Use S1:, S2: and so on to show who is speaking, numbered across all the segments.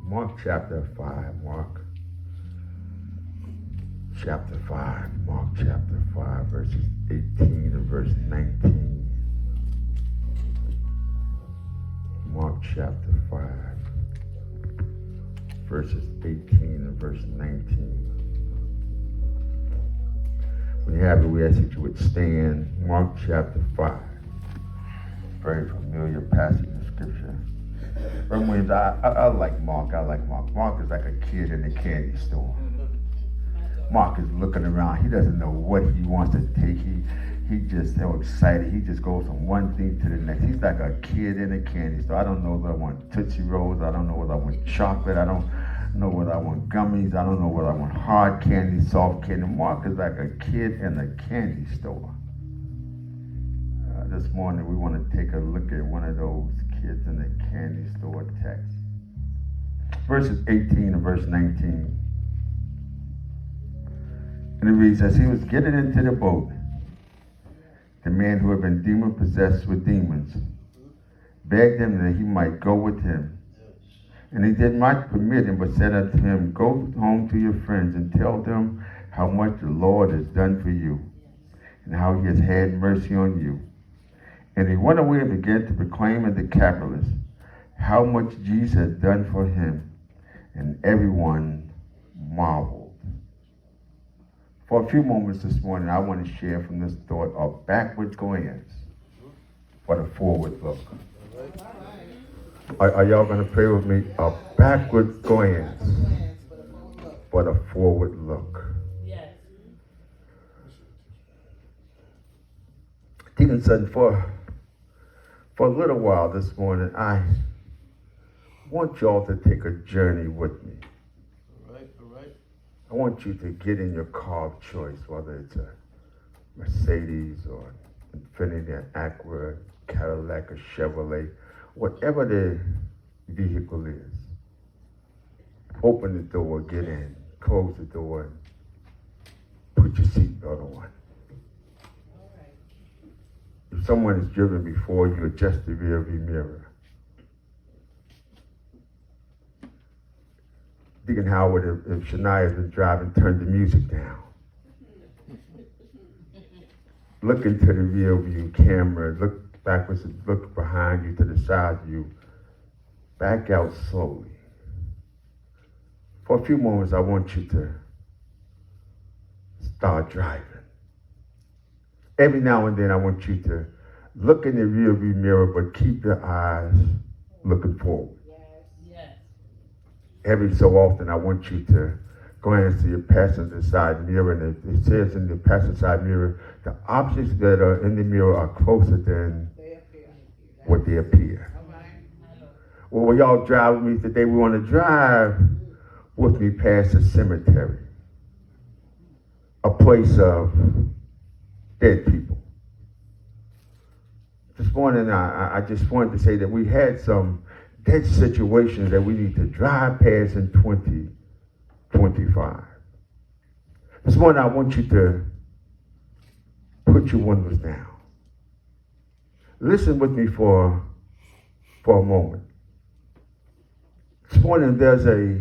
S1: Mark chapter 5, Mark chapter 5, Mark chapter 5, verses 18 and verse 19. Mark chapter 5, verses 18 and verse 19. When you have it, we ask that you would stand. Mark chapter 5. Very familiar passage of scripture. Williams, I like Mark. I like Mark. Mark is like a kid in a candy store. Mark is looking around. He doesn't know what he wants to take. He just so excited. He just goes from one thing to the next. He's like a kid in a candy store. I don't know whether I want Tootsie Rolls. I don't know whether I want chocolate. I don't know whether I want gummies. I don't know whether I want hard candy, soft candy. Mark is like a kid in a candy store. This morning we want to take a look at one of those kids in the candy store text. Verses 18 and verse 19. And it reads, as he was getting into the boat, the man who had been demon-possessed with demons begged him that he might go with him. And he did not permit him, but said unto him, go home to your friends and tell them how much the Lord has done for you, and how he has had mercy on you. And he went away and began to proclaim in the Decapolis how much Jesus had done for him, and everyone marveled. For a few moments this morning, I want to share from this thought of backwards goings, but a forward look. Are y'all going to pray with me? A backward goings, but a forward look. Yes. Deacon Sutton, for a little while this morning, I want y'all to take a journey with me. All right. I want you to get in your car of choice, whether it's a Mercedes or Infiniti, an Acura, Cadillac, or Chevrolet, whatever the vehicle is. Open the door, get in, close the door, put your seatbelt on. If someone is driven before you, adjust the rear view mirror. Deacon Howard, if Shania's been driving, turn the music down. Look into the rear view camera, look backwards, look behind you, to the side of you. Back out slowly. For a few moments, I want you to start driving. Every now and then, I want you to look in the rearview mirror, but keep your eyes looking forward. Yes. Every so often, I want you to glance to your passenger side mirror, and it says in the passenger side mirror, the objects that are in the mirror are closer than what they appear. Well, when y'all drive with me today, we want to drive with me past a cemetery, a place of dead people. This morning, I just wanted to say that we had some dead situations that we need to drive past in 2025. This morning, I want you to put your windows down. Listen with me for a moment. This morning, there's a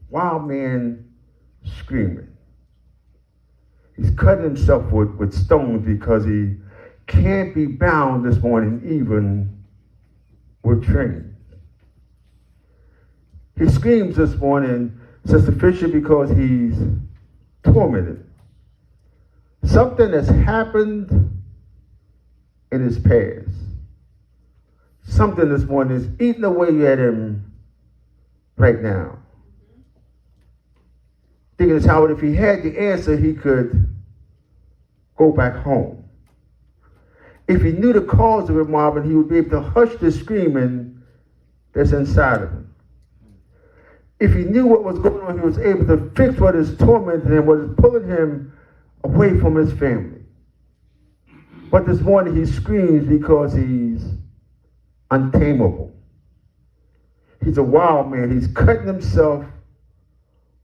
S1: wild man screaming. He's cutting himself with stones because he can't be bound this morning even with chains. He screams this morning, Sister Fisher, because he's tormented. Something has happened in his past. Something this morning is eating away at him right now. Deacon Howard, if he had the answer, he could go back home. If he knew the cause of it, Marvin, he would be able to hush the screaming that's inside of him. If he knew what was going on, he was able to fix what is tormenting him, what is pulling him away from his family. But this morning he screams because he's untamable. He's a wild man. He's cutting himself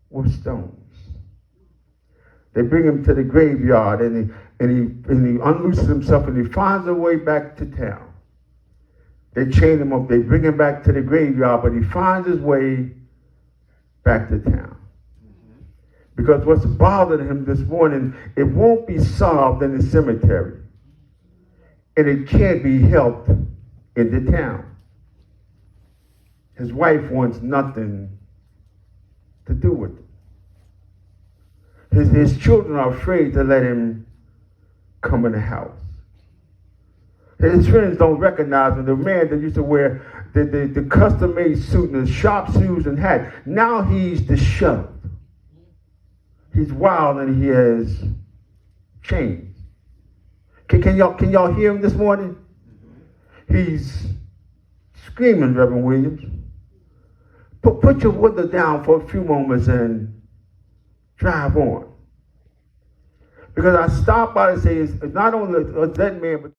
S1: with stones. They bring him to the graveyard, and he unlooses himself, and he finds a way back to town. They chain him up. They bring him back to the graveyard, but he finds his way back to town. Because what's bothering him this morning, it won't be solved in the cemetery. And it can't be helped in the town. His wife wants nothing to do with it. His children are afraid to let him come in the house. His friends don't recognize him. The man that used to wear the custom-made suit and the sharp shoes and hat, now he's disheveled. He's wild and he has changed. Can y'all hear him this morning? He's screaming, Reverend Williams. Put your window down for a few moments and drive on. Because I stopped by to say it's not only that man, but